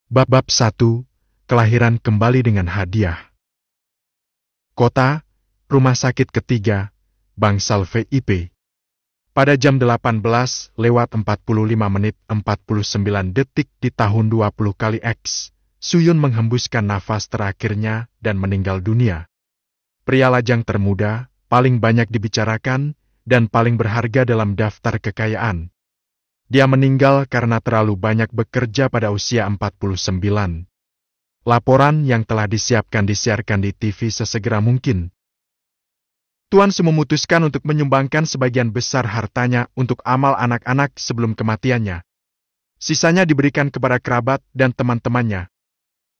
Bab 1, Kelahiran kembali dengan hadiah. Kota, Rumah Sakit Ketiga, Bangsal VIP. Pada jam 18:45:49 di tahun 20 kali X, Suyun menghembuskan nafas terakhirnya dan meninggal dunia. Pria lajang termuda, paling banyak dibicarakan, dan paling berharga dalam daftar kekayaan. Dia meninggal karena terlalu banyak bekerja pada usia 49. Laporan yang telah disiapkan disiarkan di TV sesegera mungkin. Tuan Su memutuskan untuk menyumbangkan sebagian besar hartanya untuk amal anak-anak sebelum kematiannya. Sisanya diberikan kepada kerabat dan teman-temannya.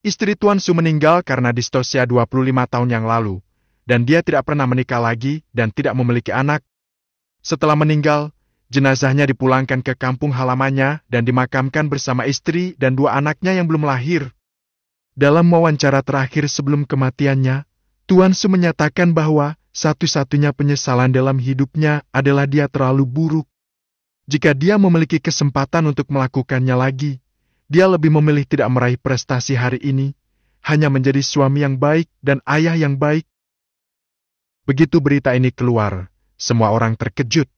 Istri Tuan Su meninggal karena distosia 25 tahun yang lalu, dan dia tidak pernah menikah lagi dan tidak memiliki anak. Setelah meninggal, jenazahnya dipulangkan ke kampung halamannya dan dimakamkan bersama istri dan 2 anaknya yang belum lahir. Dalam wawancara terakhir sebelum kematiannya, Tuan Su menyatakan bahwa satu-satunya penyesalan dalam hidupnya adalah dia terlalu buruk. Jika dia memiliki kesempatan untuk melakukannya lagi, dia lebih memilih tidak meraih prestasi hari ini, hanya menjadi suami yang baik dan ayah yang baik. Begitu berita ini keluar, semua orang terkejut.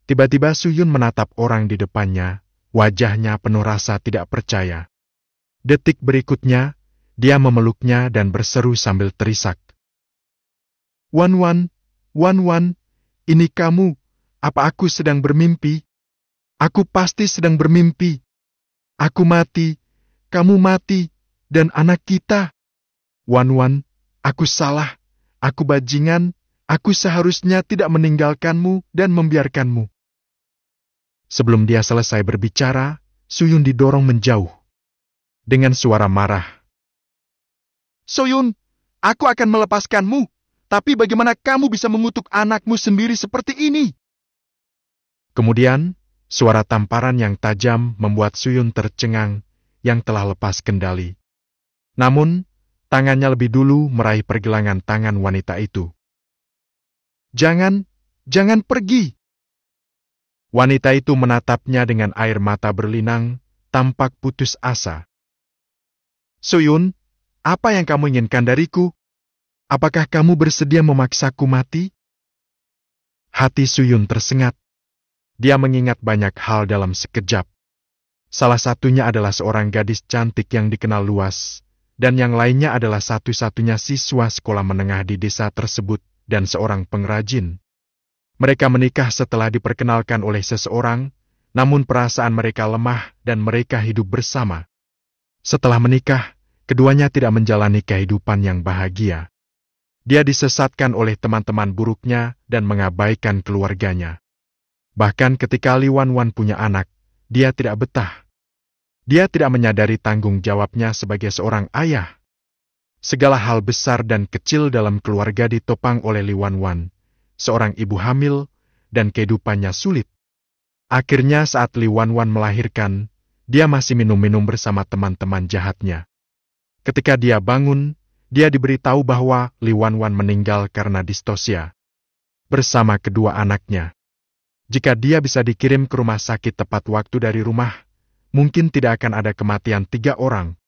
Tiba-tiba Suyun menatap orang di depannya, wajahnya penuh rasa tidak percaya. Detik berikutnya, dia memeluknya dan berseru sambil terisak. Wan Wan, Wan Wan, ini kamu, apa aku sedang bermimpi? Aku pasti sedang bermimpi. Aku mati, kamu mati, dan anak kita. Wan Wan, aku salah, aku bajingan, aku seharusnya tidak meninggalkanmu dan membiarkanmu. Sebelum dia selesai berbicara, Suyun didorong menjauh. Dengan suara marah. Suyun, aku akan melepaskanmu, tapi bagaimana kamu bisa mengutuk anakmu sendiri seperti ini? Kemudian, suara tamparan yang tajam membuat Suyun tercengang yang telah lepas kendali. Namun, tangannya lebih dulu meraih pergelangan tangan wanita itu. Jangan pergi! Wanita itu menatapnya dengan air mata berlinang, tampak putus asa. Suyun, apa yang kamu inginkan dariku? Apakah kamu bersedia memaksaku mati? Hati Suyun tersengat. Dia mengingat banyak hal dalam sekejap. Salah satunya adalah seorang gadis cantik yang dikenal luas, dan yang lainnya adalah satu-satunya siswa sekolah menengah di desa tersebut dan seorang pengrajin. Mereka menikah setelah diperkenalkan oleh seseorang, namun perasaan mereka lemah dan mereka hidup bersama. Setelah menikah, keduanya tidak menjalani kehidupan yang bahagia. Dia disesatkan oleh teman-teman buruknya dan mengabaikan keluarganya. Bahkan ketika Li Wan Wan punya anak, dia tidak betah. Dia tidak menyadari tanggung jawabnya sebagai seorang ayah. Segala hal besar dan kecil dalam keluarga ditopang oleh Li Wan Wan, seorang ibu hamil, dan kehidupannya sulit. Akhirnya saat Li Wan Wan melahirkan, dia masih minum-minum bersama teman-teman jahatnya. Ketika dia bangun, dia diberitahu bahwa Li Wan Wan meninggal karena distosia, bersama kedua anaknya. Jika dia bisa dikirim ke rumah sakit tepat waktu dari rumah, mungkin tidak akan ada kematian 3 orang.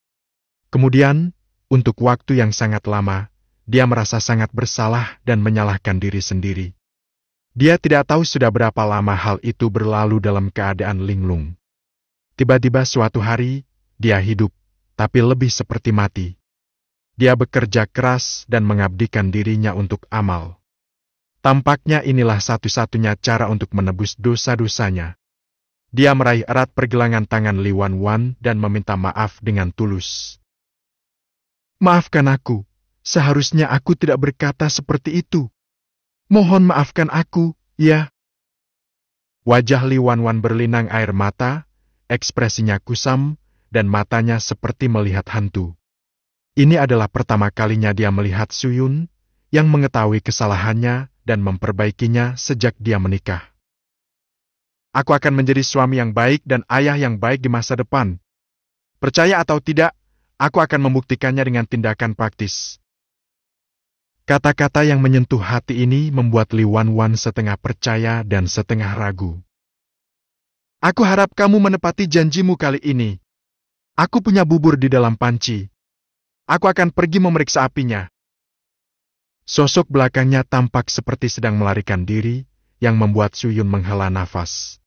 Kemudian, untuk waktu yang sangat lama, dia merasa sangat bersalah dan menyalahkan diri sendiri. Dia tidak tahu sudah berapa lama hal itu berlalu dalam keadaan linglung. Tiba-tiba suatu hari, dia hidup, tapi lebih seperti mati. Dia bekerja keras dan mengabdikan dirinya untuk amal. Tampaknya inilah satu-satunya cara untuk menebus dosa-dosanya. Dia meraih erat pergelangan tangan Li Wan Wan dan meminta maaf dengan tulus. Maafkan aku. Seharusnya aku tidak berkata seperti itu. Mohon maafkan aku, ya. Wajah Li Wan Wan berlinang air mata, ekspresinya kusam, dan matanya seperti melihat hantu. Ini adalah pertama kalinya dia melihat Suyun, yang mengetahui kesalahannya dan memperbaikinya sejak dia menikah. Aku akan menjadi suami yang baik dan ayah yang baik di masa depan. Percaya atau tidak, aku akan membuktikannya dengan tindakan praktis. Kata-kata yang menyentuh hati ini membuat Li Wan Wan setengah percaya dan setengah ragu. Aku harap kamu menepati janjimu kali ini. Aku punya bubur di dalam panci. Aku akan pergi memeriksa apinya. Sosok belakangnya tampak seperti sedang melarikan diri, yang membuat Suyun menghela nafas.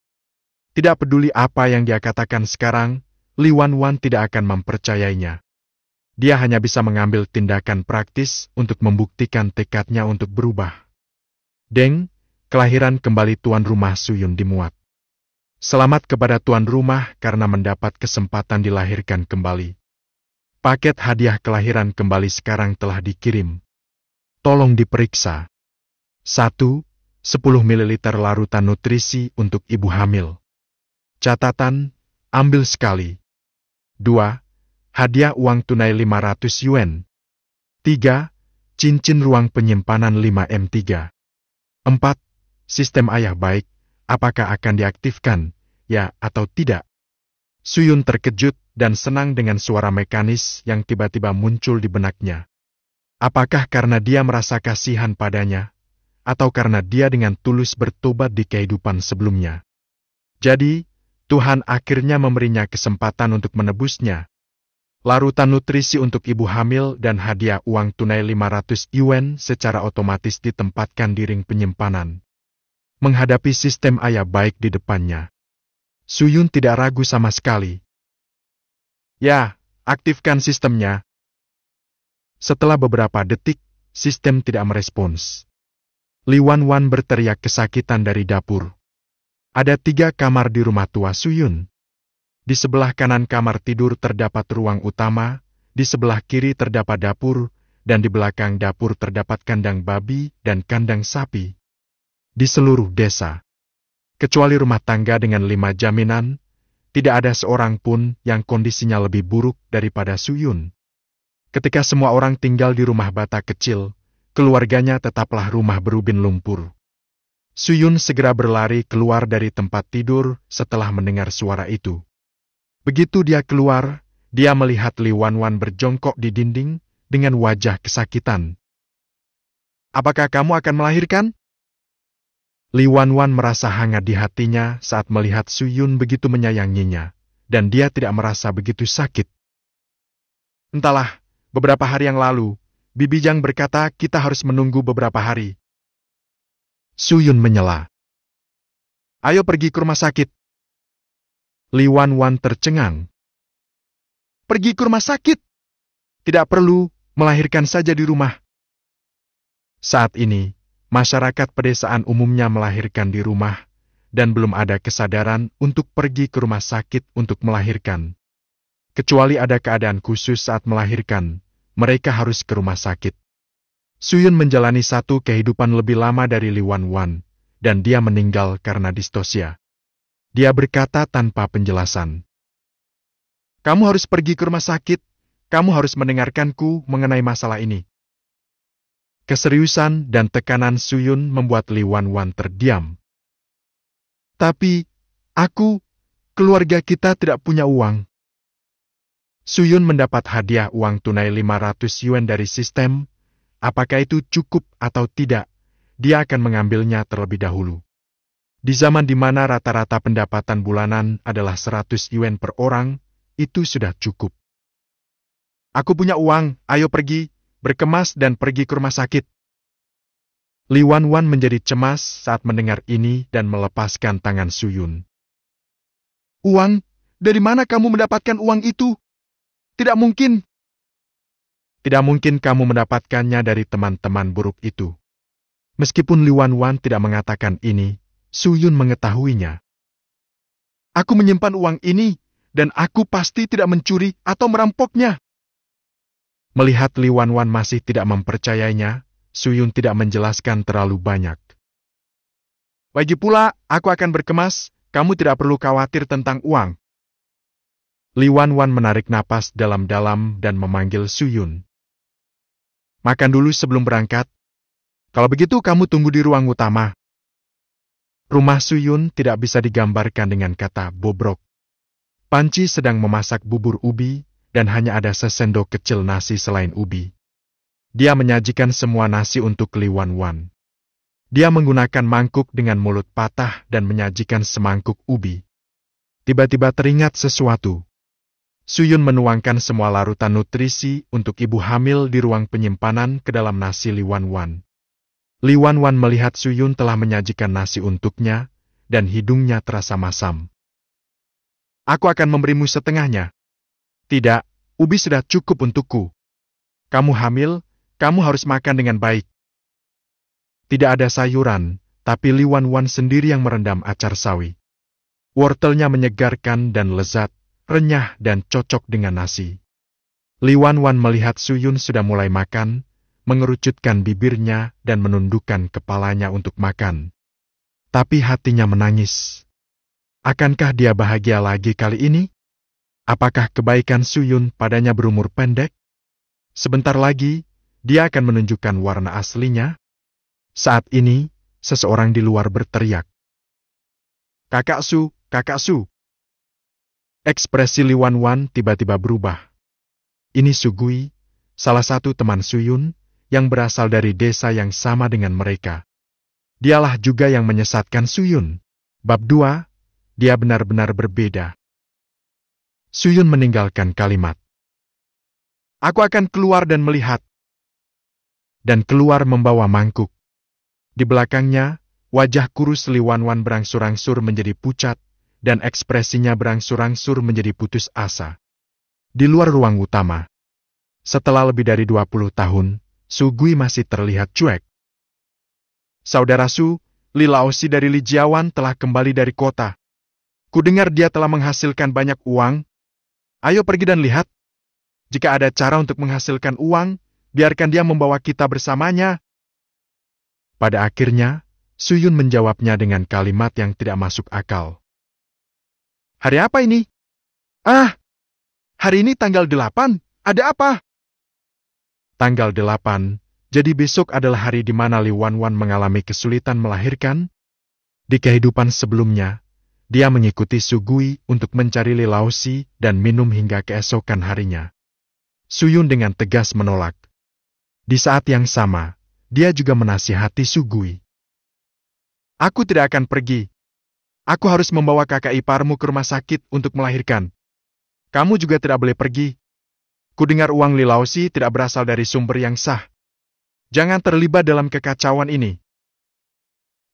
Tidak peduli apa yang dia katakan sekarang, Li Wanwan tidak akan mempercayainya. Dia hanya bisa mengambil tindakan praktis untuk membuktikan tekadnya untuk berubah. Deng, kelahiran kembali tuan rumah Suyun dimuat. Selamat kepada tuan rumah karena mendapat kesempatan dilahirkan kembali. Paket hadiah kelahiran kembali sekarang telah dikirim. Tolong diperiksa. 1. 10 ml larutan nutrisi untuk ibu hamil. Catatan, ambil sekali. 2. Hadiah uang tunai 500 yuan. 3. Cincin ruang penyimpanan 5M3. 4. Sistem ayah baik, apakah akan diaktifkan, ya atau tidak? Suyun terkejut dan senang dengan suara mekanis yang tiba-tiba muncul di benaknya. Apakah karena dia merasa kasihan padanya, atau karena dia dengan tulus bertobat di kehidupan sebelumnya? Jadi, Tuhan akhirnya memberinya kesempatan untuk menebusnya. Larutan nutrisi untuk ibu hamil dan hadiah uang tunai 500 yuan secara otomatis ditempatkan di ring penyimpanan. Menghadapi sistem ayah baik di depannya, Suyun tidak ragu sama sekali. Ya, aktifkan sistemnya. Setelah beberapa detik, sistem tidak merespons. Li Wanwan berteriak kesakitan dari dapur. Ada 3 kamar di rumah tua Suyun. Di sebelah kanan kamar tidur terdapat ruang utama, di sebelah kiri terdapat dapur, dan di belakang dapur terdapat kandang babi dan kandang sapi. Di seluruh desa, kecuali rumah tangga dengan 5 jaminan, tidak ada seorang pun yang kondisinya lebih buruk daripada Suyun. Ketika semua orang tinggal di rumah bata kecil, keluarganya tetaplah rumah berubin lumpur. Suyun segera berlari keluar dari tempat tidur setelah mendengar suara itu. Begitu dia keluar, dia melihat Li Wanwan berjongkok di dinding dengan wajah kesakitan. Apakah kamu akan melahirkan? Li Wanwan merasa hangat di hatinya saat melihat Suyun begitu menyayanginya, dan dia tidak merasa begitu sakit. Entahlah, beberapa hari yang lalu, Bibi Jang berkata kita harus menunggu beberapa hari. Suyun menyela. Ayo pergi ke rumah sakit. Li Wanwan tercengang. Pergi ke rumah sakit? Tidak perlu, melahirkan saja di rumah. Saat ini, masyarakat pedesaan umumnya melahirkan di rumah, dan belum ada kesadaran untuk pergi ke rumah sakit untuk melahirkan. Kecuali ada keadaan khusus saat melahirkan, mereka harus ke rumah sakit. Suyun menjalani satu kehidupan lebih lama dari Li Wanwan, dan dia meninggal karena distosia. Dia berkata tanpa penjelasan. Kamu harus pergi ke rumah sakit, kamu harus mendengarkanku mengenai masalah ini. Keseriusan dan tekanan Suyun membuat Li Wanwan terdiam. Tapi, keluarga kita tidak punya uang. Suyun mendapat hadiah uang tunai 500 yuan dari sistem. Apakah itu cukup atau tidak, dia akan mengambilnya terlebih dahulu. Di zaman di mana rata-rata pendapatan bulanan adalah 100 yuan per orang, itu sudah cukup. Aku punya uang, ayo pergi, berkemas dan pergi ke rumah sakit. Li Wanwan menjadi cemas saat mendengar ini dan melepaskan tangan Suyun. Uang? Dari mana kamu mendapatkan uang itu? Tidak mungkin. Tidak mungkin kamu mendapatkannya dari teman-teman buruk itu. Meskipun Li Wanwan tidak mengatakan ini, Suyun mengetahuinya. Aku menyimpan uang ini, dan aku pasti tidak mencuri atau merampoknya. Melihat Li Wanwan masih tidak mempercayainya, Suyun tidak menjelaskan terlalu banyak. Lagi pula, aku akan berkemas, kamu tidak perlu khawatir tentang uang. Li Wanwan menarik napas dalam-dalam dan memanggil Suyun. Makan dulu sebelum berangkat. Kalau begitu kamu tunggu di ruang utama. Rumah Suyun tidak bisa digambarkan dengan kata bobrok. Panci sedang memasak bubur ubi, dan hanya ada sesendok kecil nasi selain ubi. Dia menyajikan semua nasi untuk Li Wanwan. Dia menggunakan mangkuk dengan mulut patah dan menyajikan semangkuk ubi. Tiba-tiba teringat sesuatu. Suyun menuangkan semua larutan nutrisi untuk ibu hamil di ruang penyimpanan ke dalam nasi Li Wanwan. Li Wanwan melihat Suyun telah menyajikan nasi untuknya, dan hidungnya terasa masam. Aku akan memberimu setengahnya. Tidak, ubi sudah cukup untukku. Kamu hamil, kamu harus makan dengan baik. Tidak ada sayuran, tapi Li Wanwan sendiri yang merendam acar sawi. Wortelnya menyegarkan dan lezat, renyah dan cocok dengan nasi. Li Wanwan melihat Suyun sudah mulai makan, mengerucutkan bibirnya dan menundukkan kepalanya untuk makan. Tapi hatinya menangis. Akankah dia bahagia lagi kali ini? Apakah kebaikan Suyun padanya berumur pendek? Sebentar lagi, dia akan menunjukkan warna aslinya. Saat ini, seseorang di luar berteriak. Kakak Su, Kakak Su. Ekspresi Li Wanwan tiba-tiba berubah. Ini Sugui, salah satu teman Suyun, yang berasal dari desa yang sama dengan mereka. Dialah juga yang menyesatkan Suyun. Bab 2, dia benar-benar berbeda. Suyun meninggalkan kalimat. Aku akan keluar dan melihat. Dan keluar membawa mangkuk. Di belakangnya, wajah kurus Li Wanwan berangsur-angsur menjadi pucat, dan ekspresinya berangsur-angsur menjadi putus asa. Di luar ruang utama, setelah lebih dari 20 tahun, Sugui masih terlihat cuek. Saudara Su, Li Laosi dari Li Jiawan telah kembali dari kota. Kudengar dia telah menghasilkan banyak uang. Ayo pergi dan lihat. Jika ada cara untuk menghasilkan uang, biarkan dia membawa kita bersamanya. Pada akhirnya, Suyun menjawabnya dengan kalimat yang tidak masuk akal. Hari apa ini? Hari ini tanggal 8, ada apa? Tanggal 8, jadi besok adalah hari di mana Li Wanwan mengalami kesulitan melahirkan? Di kehidupan sebelumnya, dia mengikuti Sugui untuk mencari Li Laosi dan minum hingga keesokan harinya. Suyun dengan tegas menolak. Di saat yang sama, dia juga menasihati Sugui. Aku tidak akan pergi. Aku harus membawa kakak iparmu ke rumah sakit untuk melahirkan. Kamu juga tidak boleh pergi. Kudengar uang Li Laosi tidak berasal dari sumber yang sah. Jangan terlibat dalam kekacauan ini.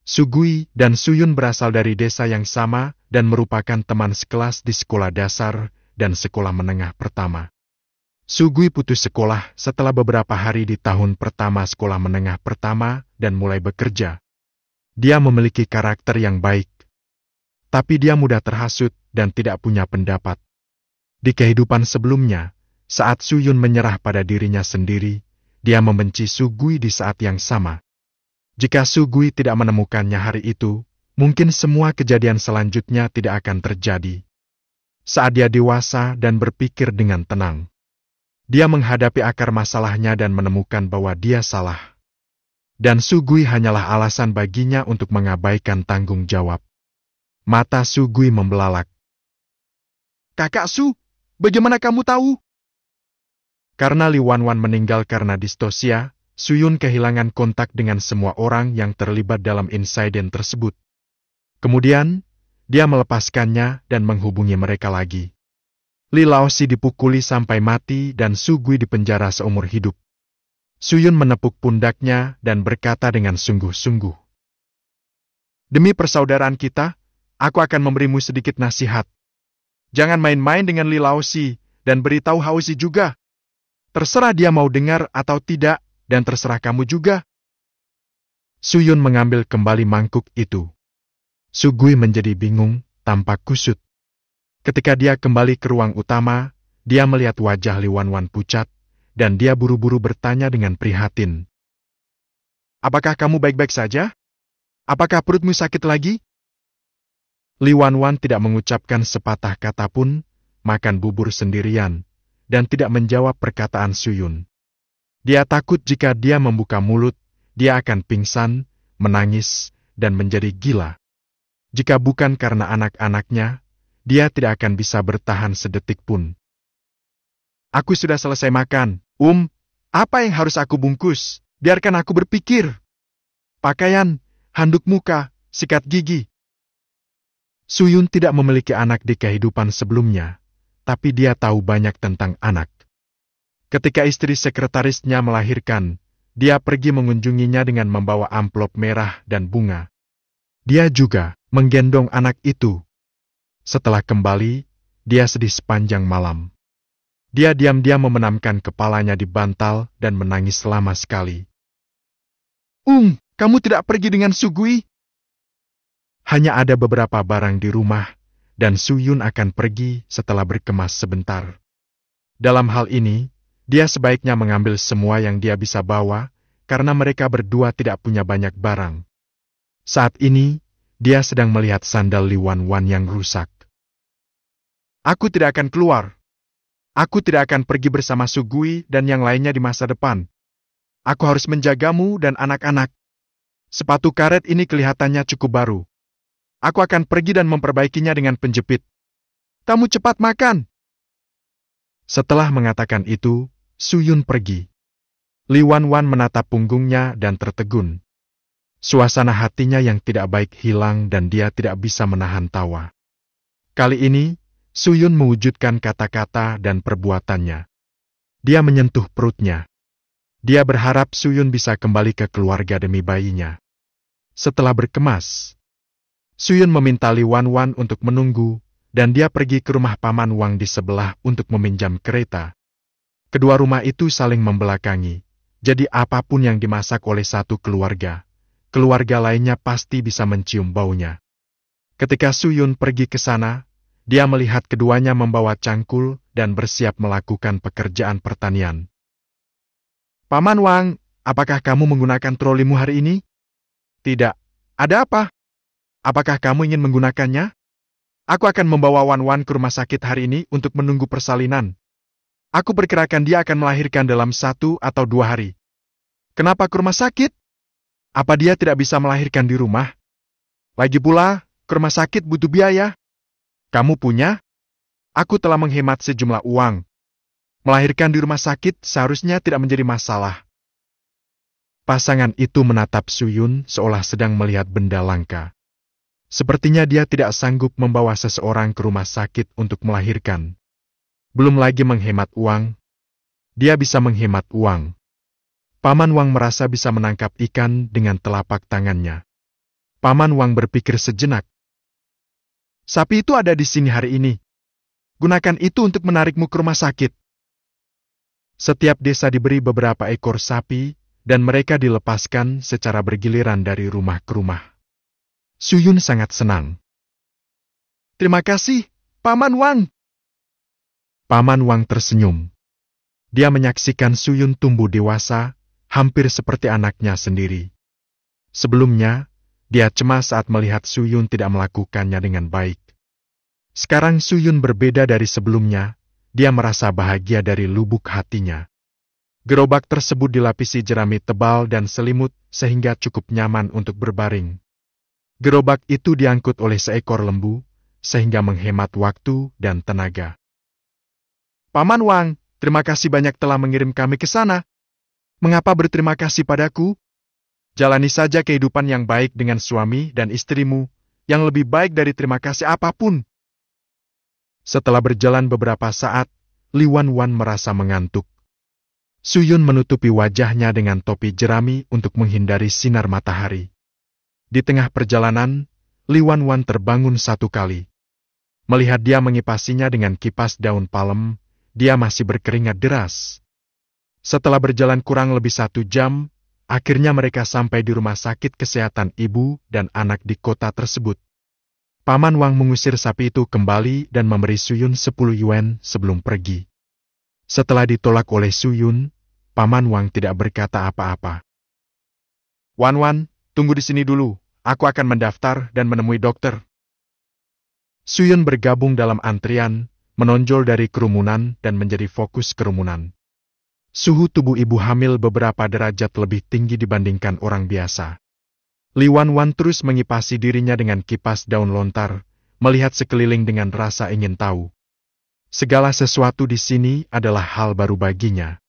Sugui dan Suyun berasal dari desa yang sama dan merupakan teman sekelas di sekolah dasar dan sekolah menengah pertama. Sugui putus sekolah setelah beberapa hari di tahun pertama sekolah menengah pertama dan mulai bekerja. Dia memiliki karakter yang baik. Tapi dia mudah terhasut dan tidak punya pendapat. Di kehidupan sebelumnya, saat Suyun menyerah pada dirinya sendiri, dia membenci Sugui di saat yang sama. Jika Sugui tidak menemukannya hari itu, mungkin semua kejadian selanjutnya tidak akan terjadi. Saat dia dewasa dan berpikir dengan tenang, dia menghadapi akar masalahnya dan menemukan bahwa dia salah. Dan Sugui hanyalah alasan baginya untuk mengabaikan tanggung jawab. Mata Sugui membelalak. Kakak Su, bagaimana kamu tahu? Karena Li Wanwan meninggal karena distosia, Suyun kehilangan kontak dengan semua orang yang terlibat dalam insiden tersebut. Kemudian, dia melepaskannya dan menghubungi mereka lagi. Li Laosi dipukuli sampai mati dan Sugui dipenjara seumur hidup. Suyun menepuk pundaknya dan berkata dengan sungguh-sungguh. Demi persaudaraan kita, aku akan memberimu sedikit nasihat. Jangan main-main dengan Li Laosi dan beritahu Haosi juga. Terserah dia mau dengar atau tidak, dan terserah kamu juga. Suyun mengambil kembali mangkuk itu. Sugui menjadi bingung, tampak kusut. Ketika dia kembali ke ruang utama, dia melihat wajah Li Wanwan pucat, dan dia buru-buru bertanya dengan prihatin. Apakah kamu baik-baik saja? Apakah perutmu sakit lagi? Li Wanwan tidak mengucapkan sepatah kata pun, makan bubur sendirian, dan tidak menjawab perkataan Suyun. Dia takut jika dia membuka mulut, dia akan pingsan, menangis, dan menjadi gila. Jika bukan karena anak-anaknya, dia tidak akan bisa bertahan sedetik pun. Aku sudah selesai makan. Apa yang harus aku bungkus? Biarkan aku berpikir. Pakaian, handuk muka, sikat gigi. Suyun tidak memiliki anak di kehidupan sebelumnya, tapi dia tahu banyak tentang anak. Ketika istri sekretarisnya melahirkan, dia pergi mengunjunginya dengan membawa amplop merah dan bunga. Dia juga menggendong anak itu. Setelah kembali, dia sedih sepanjang malam. Dia diam-diam membenamkan kepalanya di bantal dan menangis lama sekali. Kamu tidak pergi dengan Sugui? Hanya ada beberapa barang di rumah, dan Suyun akan pergi setelah berkemas sebentar. Dalam hal ini, dia sebaiknya mengambil semua yang dia bisa bawa, karena mereka berdua tidak punya banyak barang. Saat ini, dia sedang melihat sandal Li Wanwan yang rusak. Aku tidak akan keluar. Aku tidak akan pergi bersama Sugui dan yang lainnya di masa depan. Aku harus menjagamu dan anak-anak. Sepatu karet ini kelihatannya cukup baru. Aku akan pergi dan memperbaikinya dengan penjepit. Kamu cepat makan. Setelah mengatakan itu, Suyun pergi. Li Wanwan menatap punggungnya dan tertegun. Suasana hatinya yang tidak baik hilang dan dia tidak bisa menahan tawa. Kali ini, Suyun mewujudkan kata-kata dan perbuatannya. Dia menyentuh perutnya. Dia berharap Suyun bisa kembali ke keluarga demi bayinya. Setelah berkemas, Suyun meminta Li Wanwan untuk menunggu, dan dia pergi ke rumah Paman Wang di sebelah untuk meminjam kereta. Kedua rumah itu saling membelakangi, jadi apapun yang dimasak oleh satu keluarga, keluarga lainnya pasti bisa mencium baunya. Ketika Suyun pergi ke sana, dia melihat keduanya membawa cangkul dan bersiap melakukan pekerjaan pertanian. Paman Wang, apakah kamu menggunakan trolimu hari ini? Tidak. Ada apa? Apakah kamu ingin menggunakannya? Aku akan membawa Wanwan ke rumah sakit hari ini untuk menunggu persalinan. Aku perkirakan dia akan melahirkan dalam 1 atau 2 hari. Kenapa ke rumah sakit? Apa dia tidak bisa melahirkan di rumah? Lagi pula, ke rumah sakit butuh biaya. Kamu punya? Aku telah menghemat sejumlah uang. Melahirkan di rumah sakit seharusnya tidak menjadi masalah. Pasangan itu menatap Suyun seolah sedang melihat benda langka. Sepertinya dia tidak sanggup membawa seseorang ke rumah sakit untuk melahirkan. Belum lagi menghemat uang. Dia bisa menghemat uang. Paman Wang merasa bisa menangkap ikan dengan telapak tangannya. Paman Wang berpikir sejenak. Sapi itu ada di sini hari ini. Gunakan itu untuk menarikmu ke rumah sakit. Setiap desa diberi beberapa ekor sapi, dan mereka dilepaskan secara bergiliran dari rumah ke rumah. Suyun sangat senang. Terima kasih, Paman Wang. Paman Wang tersenyum. Dia menyaksikan Suyun tumbuh dewasa, hampir seperti anaknya sendiri. Sebelumnya, dia cemas saat melihat Suyun tidak melakukannya dengan baik. Sekarang Suyun berbeda dari sebelumnya, dia merasa bahagia dari lubuk hatinya. Gerobak tersebut dilapisi jerami tebal dan selimut sehingga cukup nyaman untuk berbaring. Gerobak itu diangkut oleh seekor lembu, sehingga menghemat waktu dan tenaga. Paman Wang, terima kasih banyak telah mengirim kami ke sana. Mengapa berterima kasih padaku? Jalani saja kehidupan yang baik dengan suami dan istrimu, yang lebih baik dari terima kasih apapun. Setelah berjalan beberapa saat, Li Wanwan merasa mengantuk. Suyun menutupi wajahnya dengan topi jerami untuk menghindari sinar matahari. Di tengah perjalanan, Li Wanwan terbangun satu kali. Melihat dia mengipasinya dengan kipas daun palem, dia masih berkeringat deras. Setelah berjalan kurang lebih 1 jam, akhirnya mereka sampai di rumah sakit kesehatan ibu dan anak di kota tersebut. Paman Wang mengusir sapi itu kembali dan memberi Suyun 10 yuan sebelum pergi. Setelah ditolak oleh Suyun, Paman Wang tidak berkata apa-apa. Wanwan, tunggu di sini dulu. Aku akan mendaftar dan menemui dokter. Suyun bergabung dalam antrian, menonjol dari kerumunan dan menjadi fokus kerumunan. Suhu tubuh ibu hamil beberapa derajat lebih tinggi dibandingkan orang biasa. Li Wanwan terus mengipasi dirinya dengan kipas daun lontar, melihat sekeliling dengan rasa ingin tahu. Segala sesuatu di sini adalah hal baru baginya.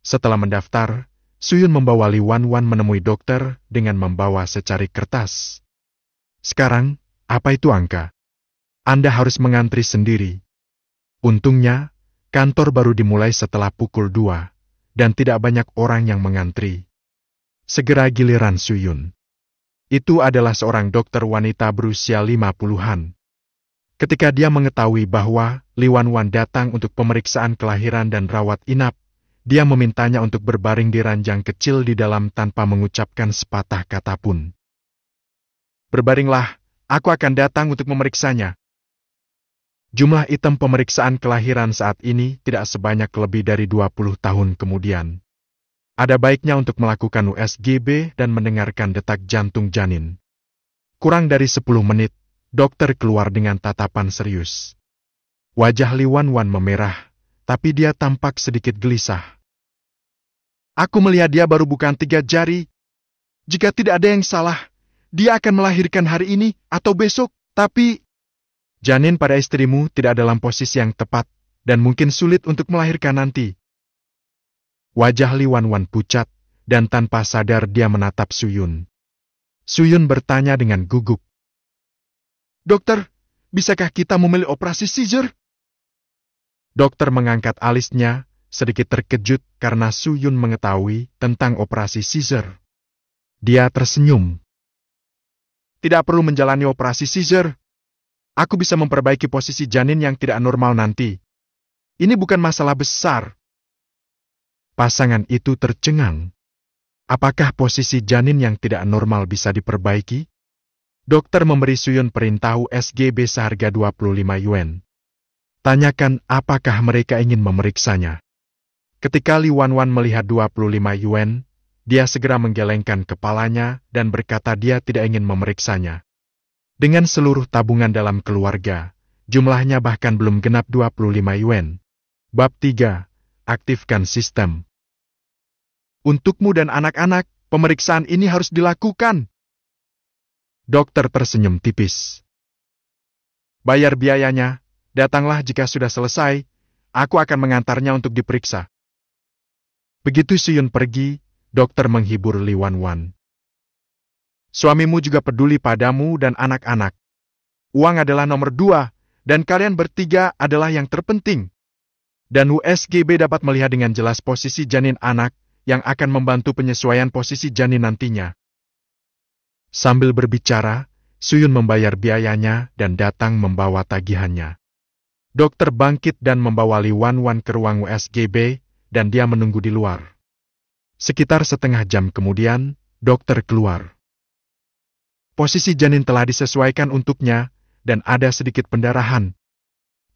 Setelah mendaftar, Suyun membawa Li Wanwan menemui dokter dengan membawa secari kertas. Sekarang, apa itu angka? Anda harus mengantri sendiri. Untungnya, kantor baru dimulai setelah pukul 2, dan tidak banyak orang yang mengantri. Segera giliran Suyun. Itu adalah seorang dokter wanita berusia 50-an. Ketika dia mengetahui bahwa Li Wanwan datang untuk pemeriksaan kelahiran dan rawat inap, dia memintanya untuk berbaring di ranjang kecil di dalam tanpa mengucapkan sepatah kata pun. Berbaringlah, aku akan datang untuk memeriksanya. Jumlah item pemeriksaan kelahiran saat ini tidak sebanyak lebih dari 20 tahun kemudian. Ada baiknya untuk melakukan USGB dan mendengarkan detak jantung janin. Kurang dari 10 menit, dokter keluar dengan tatapan serius. Wajah Li Wanwan memerah, tapi dia tampak sedikit gelisah. Aku melihat dia baru bukan 3 jari. Jika tidak ada yang salah, dia akan melahirkan hari ini atau besok, tapi janin pada istrimu tidak dalam posisi yang tepat dan mungkin sulit untuk melahirkan nanti. Wajah Li Wanwan pucat, dan tanpa sadar dia menatap Suyun. Suyun bertanya dengan gugup. Dokter, bisakah kita memilih operasi seizure? Dokter mengangkat alisnya, sedikit terkejut karena Suyun mengetahui tentang operasi seizure. Dia tersenyum. Tidak perlu menjalani operasi seizure. Aku bisa memperbaiki posisi janin yang tidak normal nanti. Ini bukan masalah besar. Pasangan itu tercengang. Apakah posisi janin yang tidak normal bisa diperbaiki? Dokter memberi Suyun perintah USGB seharga 25 yuan. Tanyakan apakah mereka ingin memeriksanya. Ketika Li Wanwan melihat 25 yuan, dia segera menggelengkan kepalanya dan berkata dia tidak ingin memeriksanya. Dengan seluruh tabungan dalam keluarga, jumlahnya bahkan belum genap 25 yuan. Bab 3. Aktifkan sistem. Untukmu dan anak-anak, pemeriksaan ini harus dilakukan. Dokter tersenyum tipis. Bayar biayanya, datanglah jika sudah selesai, aku akan mengantarnya untuk diperiksa. Begitu Suyun pergi, dokter menghibur Li Wanwan. Suamimu juga peduli padamu dan anak-anak. Uang adalah nomor 2, dan kalian bertiga adalah yang terpenting. Dan USGB dapat melihat dengan jelas posisi janin anak yang akan membantu penyesuaian posisi janin nantinya. Sambil berbicara, Suyun membayar biayanya dan datang membawa tagihannya. Dokter bangkit dan membawa Li Wanwan ke ruang USGB, dan dia menunggu di luar. Sekitar setengah jam kemudian, dokter keluar. Posisi janin telah disesuaikan untuknya, dan ada sedikit pendarahan.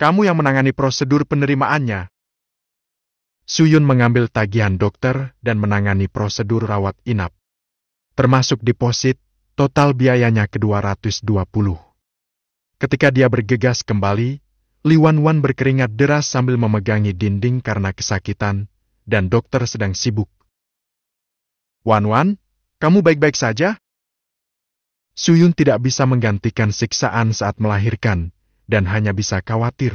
Kamu yang menangani prosedur penerimaannya. Suyun mengambil tagihan dokter dan menangani prosedur rawat inap. Termasuk deposit, total biayanya ke-220. Ketika dia bergegas kembali, Li Wanwan berkeringat deras sambil memegangi dinding karena kesakitan, dan dokter sedang sibuk. Wanwan, kamu baik-baik saja? Suyun tidak bisa menggantikan siksaan saat melahirkan, dan hanya bisa khawatir.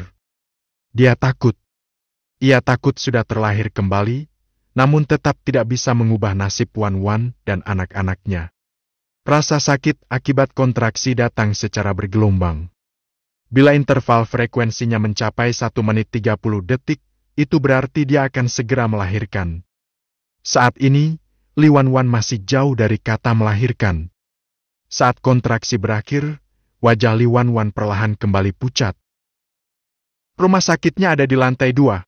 Dia takut. Ia takut sudah terlahir kembali, namun tetap tidak bisa mengubah nasib Wanwan dan anak-anaknya. Rasa sakit akibat kontraksi datang secara bergelombang. Bila interval frekuensinya mencapai 1 menit 30 detik, itu berarti dia akan segera melahirkan. Saat ini, Li Wanwan masih jauh dari kata melahirkan. Saat kontraksi berakhir, wajah Li Wanwan perlahan kembali pucat. Rumah sakitnya ada di lantai 2.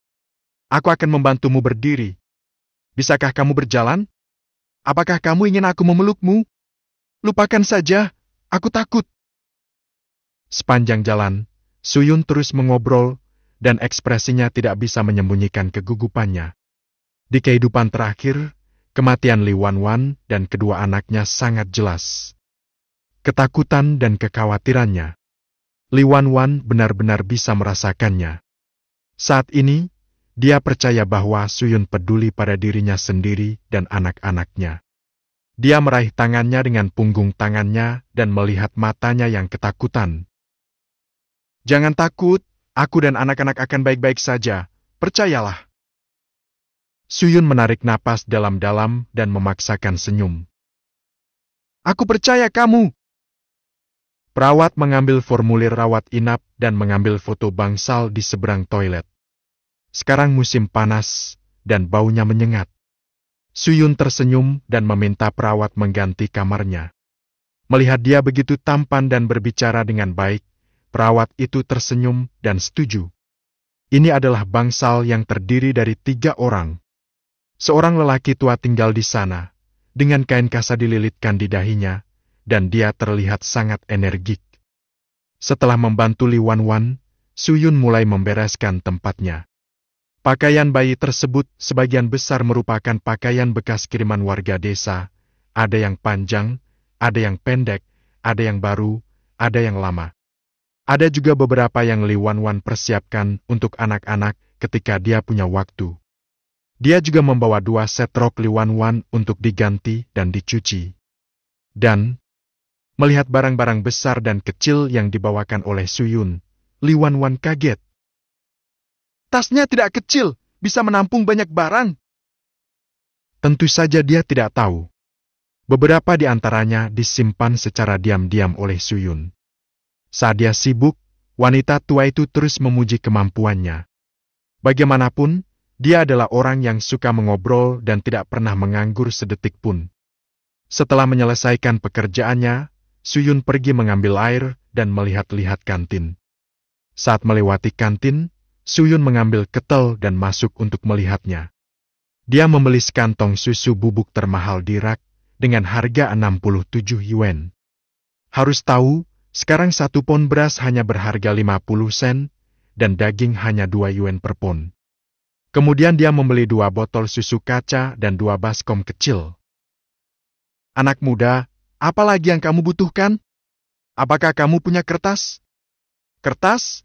Aku akan membantumu berdiri. Bisakah kamu berjalan? Apakah kamu ingin aku memelukmu? Lupakan saja, aku takut. Sepanjang jalan, Suyun terus mengobrol, dan ekspresinya tidak bisa menyembunyikan kegugupannya. Di kehidupan terakhir, kematian Li Wanwan dan kedua anaknya sangat jelas. Ketakutan dan kekhawatirannya. Li Wanwan benar-benar bisa merasakannya. Saat ini, dia percaya bahwa Suyun peduli pada dirinya sendiri dan anak-anaknya. Dia meraih tangannya dengan punggung tangannya dan melihat matanya yang ketakutan. Jangan takut, aku dan anak-anak akan baik-baik saja, percayalah. Suyun menarik napas dalam-dalam dan memaksakan senyum. Aku percaya kamu. Perawat mengambil formulir rawat inap dan mengambil foto bangsal di seberang toilet. Sekarang musim panas, dan baunya menyengat. Suyun tersenyum dan meminta perawat mengganti kamarnya. Melihat dia begitu tampan dan berbicara dengan baik, perawat itu tersenyum dan setuju. Ini adalah bangsal yang terdiri dari 3 orang. Seorang lelaki tua tinggal di sana, dengan kain kasa dililitkan di dahinya, dan dia terlihat sangat energik. Setelah membantu Li Wanwan, Suyun mulai membereskan tempatnya. Pakaian bayi tersebut sebagian besar merupakan pakaian bekas kiriman warga desa, ada yang panjang, ada yang pendek, ada yang baru, ada yang lama. Ada juga beberapa yang Li Wanwan persiapkan untuk anak-anak ketika dia punya waktu. Dia juga membawa 2 set rok Li Wanwan untuk diganti dan dicuci. Dan, melihat barang-barang besar dan kecil yang dibawakan oleh Suyun, Li Wanwan kaget. "Tasnya tidak kecil, bisa menampung banyak barang." Tentu saja dia tidak tahu. Beberapa di antaranya disimpan secara diam-diam oleh Suyun. Saat dia sibuk, wanita tua itu terus memuji kemampuannya. Bagaimanapun, dia adalah orang yang suka mengobrol dan tidak pernah menganggur sedetik pun. Setelah menyelesaikan pekerjaannya, Suyun pergi mengambil air dan melihat-lihat kantin. Saat melewati kantin, Suyun mengambil ketel dan masuk untuk melihatnya. Dia membeli sekantong susu bubuk termahal di rak dengan harga 67 yuan. Harus tahu, sekarang 1 pon beras hanya berharga 50 sen, dan daging hanya 2 yuan per pon. Kemudian dia membeli 2 botol susu kaca dan 2 baskom kecil. "Anak muda, apa lagi yang kamu butuhkan? Apakah kamu punya kertas?" "Kertas?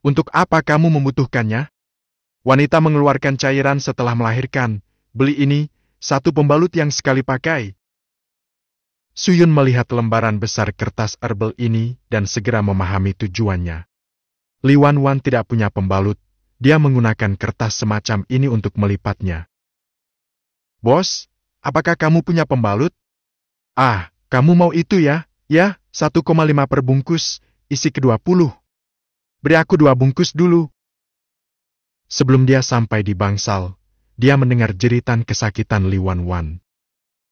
Untuk apa kamu membutuhkannya?" Wanita mengeluarkan cairan setelah melahirkan. "Beli ini, 1 pembalut yang sekali pakai." Suyun melihat lembaran besar kertas herbal ini dan segera memahami tujuannya. Li Wanwan tidak punya pembalut. Dia menggunakan kertas semacam ini untuk melipatnya. "Bos, apakah kamu punya pembalut?" "Ah, kamu mau itu ya? Ya, 1,5 per bungkus, isi ke-20. Beri aku 2 bungkus dulu." Sebelum dia sampai di bangsal, dia mendengar jeritan kesakitan Li Wanwan.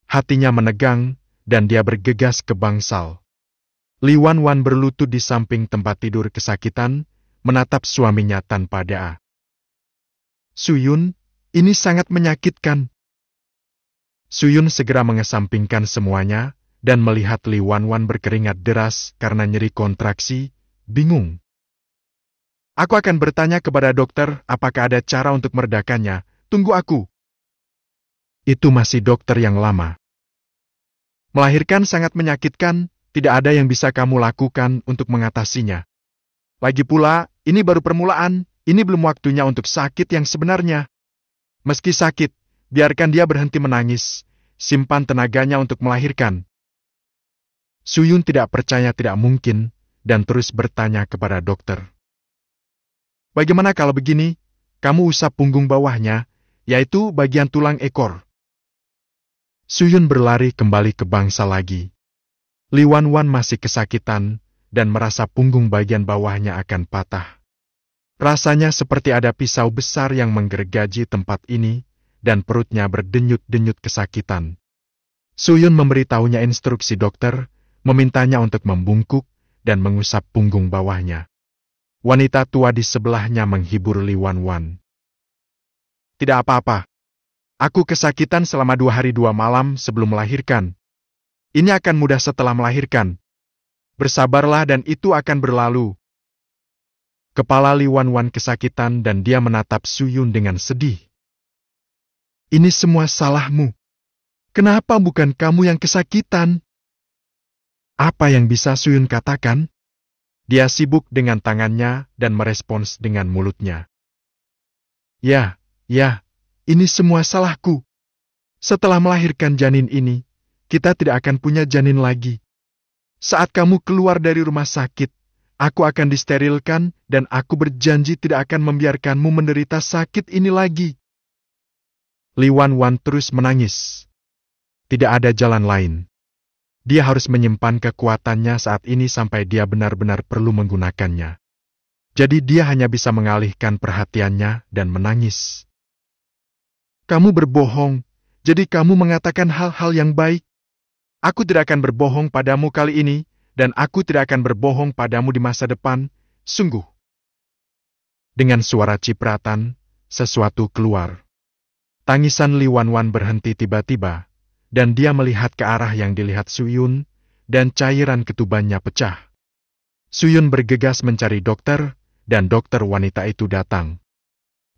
Hatinya menegang, dan dia bergegas ke bangsal. Li Wanwan berlutut di samping tempat tidur kesakitan, menatap suaminya tanpa daa. "Suyun, ini sangat menyakitkan." Suyun segera mengesampingkan semuanya, dan melihat Li Wanwan berkeringat deras karena nyeri kontraksi, bingung. "Aku akan bertanya kepada dokter apakah ada cara untuk meredakannya. Tunggu aku." Itu masih dokter yang lama. "Melahirkan sangat menyakitkan, tidak ada yang bisa kamu lakukan untuk mengatasinya. Lagi pula, ini baru permulaan, ini belum waktunya untuk sakit yang sebenarnya. Meski sakit, biarkan dia berhenti menangis, simpan tenaganya untuk melahirkan." Suyun tidak percaya tidak mungkin, dan terus bertanya kepada dokter. "Bagaimana kalau begini, kamu usap punggung bawahnya, yaitu bagian tulang ekor." Suyun berlari kembali ke bangsal lagi. Li Wanwan masih kesakitan, dan merasa punggung bagian bawahnya akan patah. Rasanya seperti ada pisau besar yang menggergaji tempat ini, dan perutnya berdenyut-denyut kesakitan. Suyun memberitahunya instruksi dokter, memintanya untuk membungkuk dan mengusap punggung bawahnya. Wanita tua di sebelahnya menghibur Li Wanwan. "Tidak apa-apa. Aku kesakitan selama 2 hari 2 malam sebelum melahirkan. Ini akan mudah setelah melahirkan. Bersabarlah dan itu akan berlalu." Kepala Li Wanwan kesakitan dan dia menatap Suyun dengan sedih. "Ini semua salahmu. Kenapa bukan kamu yang kesakitan?" Apa yang bisa Suyun katakan? Dia sibuk dengan tangannya dan merespons dengan mulutnya. Ya, ini semua salahku. Setelah melahirkan janin ini, kita tidak akan punya janin lagi. Saat kamu keluar dari rumah sakit, aku akan disterilkan dan aku berjanji tidak akan membiarkanmu menderita sakit ini lagi." Li Wanwan terus menangis. Tidak ada jalan lain. Dia harus menyimpan kekuatannya saat ini sampai dia benar-benar perlu menggunakannya. Jadi dia hanya bisa mengalihkan perhatiannya dan menangis. Kamu berbohong, jadi kamu mengatakan hal-hal yang baik. Aku tidak akan berbohong padamu kali ini, dan aku tidak akan berbohong padamu di masa depan, sungguh. Dengan suara cipratan, sesuatu keluar. Tangisan Li Wanwan berhenti tiba-tiba, dan dia melihat ke arah yang dilihat Suyun, dan cairan ketubannya pecah. Suyun bergegas mencari dokter, dan dokter wanita itu datang.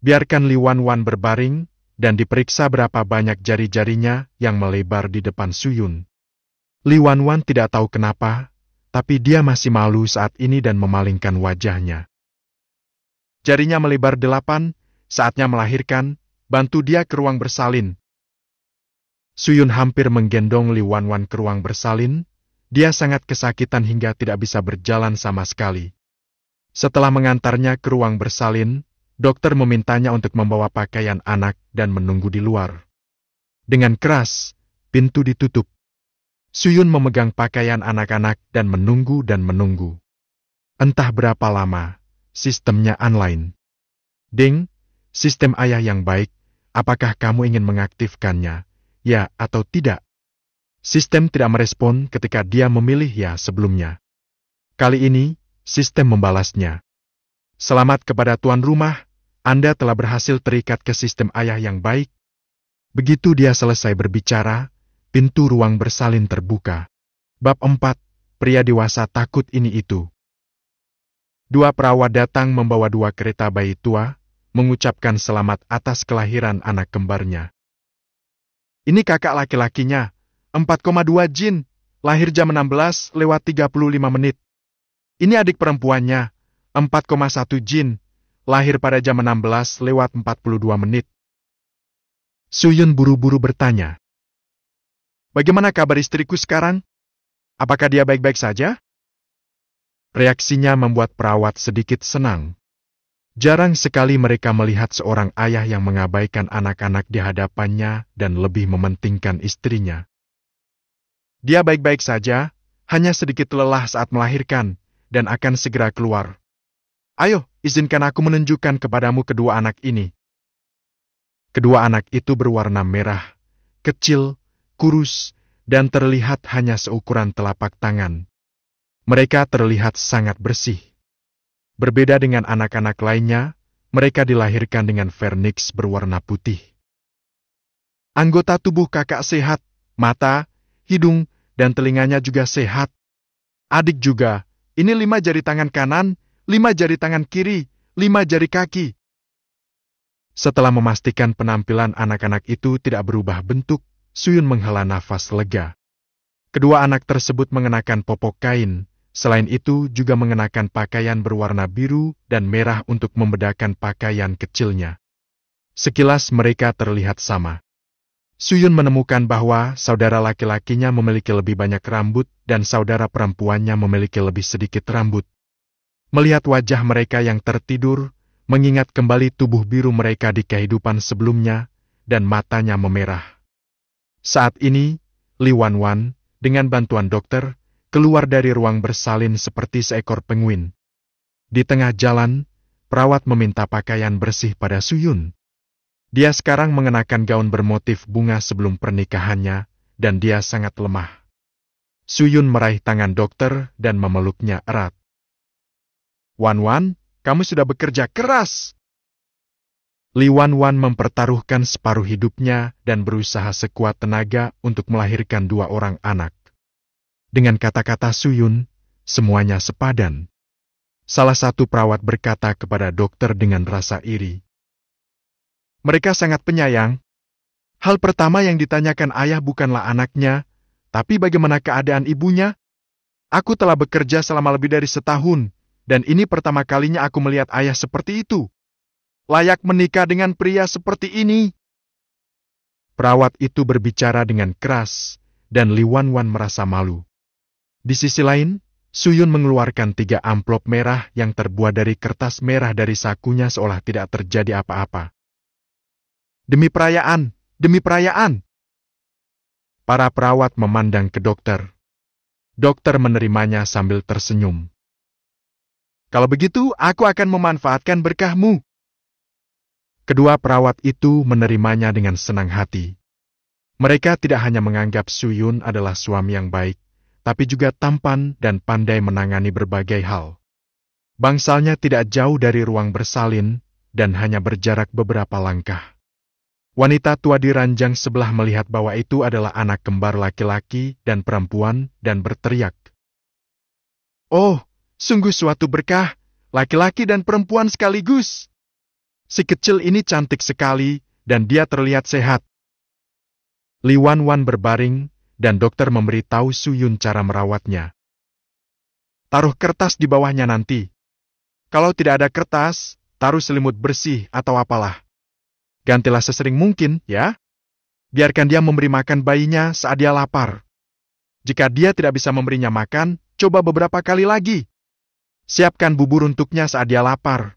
Biarkan Li Wanwan berbaring, dan diperiksa berapa banyak jari-jarinya yang melebar di depan Suyun. Li Wanwan tidak tahu kenapa, tapi dia masih malu saat ini dan memalingkan wajahnya. Jarinya melebar 8, saatnya melahirkan, bantu dia ke ruang bersalin. Suyun hampir menggendong Li Wanwan ke ruang bersalin, dia sangat kesakitan hingga tidak bisa berjalan sama sekali. Setelah mengantarnya ke ruang bersalin, dokter memintanya untuk membawa pakaian anak dan menunggu di luar. Dengan keras, pintu ditutup. Suyun memegang pakaian anak-anak dan menunggu. Entah berapa lama, sistemnya online. Ding, sistem ayah yang baik, apakah kamu ingin mengaktifkannya? Ya atau tidak? Sistem tidak merespon ketika dia memilih ya sebelumnya. Kali ini, sistem membalasnya. Selamat kepada tuan rumah, Anda telah berhasil terikat ke sistem ayah yang baik. Begitu dia selesai berbicara, pintu ruang bersalin terbuka. Bab 4, pria dewasa takut ini itu. 2 perawat datang membawa 2 kereta bayi tua, mengucapkan selamat atas kelahiran anak kembarnya. Ini kakak laki-lakinya, 4,2 Jin, lahir jam 16:35 menit. Ini adik perempuannya, 4,1 Jin, lahir pada jam 16:42 menit. Suyun buru-buru bertanya, "Bagaimana kabar istriku sekarang? Apakah dia baik-baik saja?" Reaksinya membuat perawat sedikit senang. Jarang sekali mereka melihat seorang ayah yang mengabaikan anak-anak di hadapannya dan lebih mementingkan istrinya. Dia baik-baik saja, hanya sedikit lelah saat melahirkan, dan akan segera keluar. Ayo, izinkan aku menunjukkan kepadamu kedua anak ini. Kedua anak itu berwarna merah, kecil, kurus, dan terlihat hanya seukuran telapak tangan. Mereka terlihat sangat bersih. Berbeda dengan anak-anak lainnya, mereka dilahirkan dengan vernix berwarna putih. Anggota tubuh kakak sehat, mata, hidung, dan telinganya juga sehat. Adik juga, ini 5 jari tangan kanan, 5 jari tangan kiri, 5 jari kaki. Setelah memastikan penampilan anak-anak itu tidak berubah bentuk, Suyun menghela nafas lega. Kedua anak tersebut mengenakan popok kain. Selain itu juga mengenakan pakaian berwarna biru dan merah untuk membedakan pakaian kecilnya. Sekilas mereka terlihat sama. Suyun menemukan bahwa saudara laki-lakinya memiliki lebih banyak rambut dan saudara perempuannya memiliki lebih sedikit rambut. Melihat wajah mereka yang tertidur, mengingat kembali tubuh biru mereka di kehidupan sebelumnya, dan matanya memerah. Saat ini, Li Wanwan, dengan bantuan dokter, keluar dari ruang bersalin seperti seekor penguin. Di tengah jalan, perawat meminta pakaian bersih pada Suyun. Dia sekarang mengenakan gaun bermotif bunga sebelum pernikahannya, dan dia sangat lemah. Suyun meraih tangan dokter dan memeluknya erat. Wanwan, kamu sudah bekerja keras. Li Wanwan mempertaruhkan separuh hidupnya dan berusaha sekuat tenaga untuk melahirkan 2 orang anak. Dengan kata-kata Suyun, semuanya sepadan. Salah satu perawat berkata kepada dokter dengan rasa iri. Mereka sangat penyayang. Hal pertama yang ditanyakan ayah bukanlah anaknya, tapi bagaimana keadaan ibunya. Aku telah bekerja selama lebih dari setahun, dan ini pertama kalinya aku melihat ayah seperti itu. Layak menikah dengan pria seperti ini. Perawat itu berbicara dengan keras, dan Li Wanwan merasa malu. Di sisi lain, Suyun mengeluarkan 3 amplop merah yang terbuat dari kertas merah dari sakunya seolah tidak terjadi apa-apa. Demi perayaan, demi perayaan. Para perawat memandang ke dokter. Dokter menerimanya sambil tersenyum. Kalau begitu, aku akan memanfaatkan berkahmu. Kedua perawat itu menerimanya dengan senang hati. Mereka tidak hanya menganggap Suyun adalah suami yang baik, tapi juga tampan dan pandai menangani berbagai hal. Bangsalnya tidak jauh dari ruang bersalin dan hanya berjarak beberapa langkah. Wanita tua di ranjang sebelah melihat bahwa itu adalah anak kembar laki-laki dan perempuan dan berteriak. Oh, sungguh suatu berkah, laki-laki dan perempuan sekaligus. Si kecil ini cantik sekali dan dia terlihat sehat. Li Wanwan berbaring, dan dokter memberitahu Suyun cara merawatnya. Taruh kertas di bawahnya nanti. Kalau tidak ada kertas, taruh selimut bersih atau apalah. Gantilah sesering mungkin, ya. Biarkan dia memberi makan bayinya saat dia lapar. Jika dia tidak bisa memberinya makan, coba beberapa kali lagi. Siapkan bubur untuknya saat dia lapar.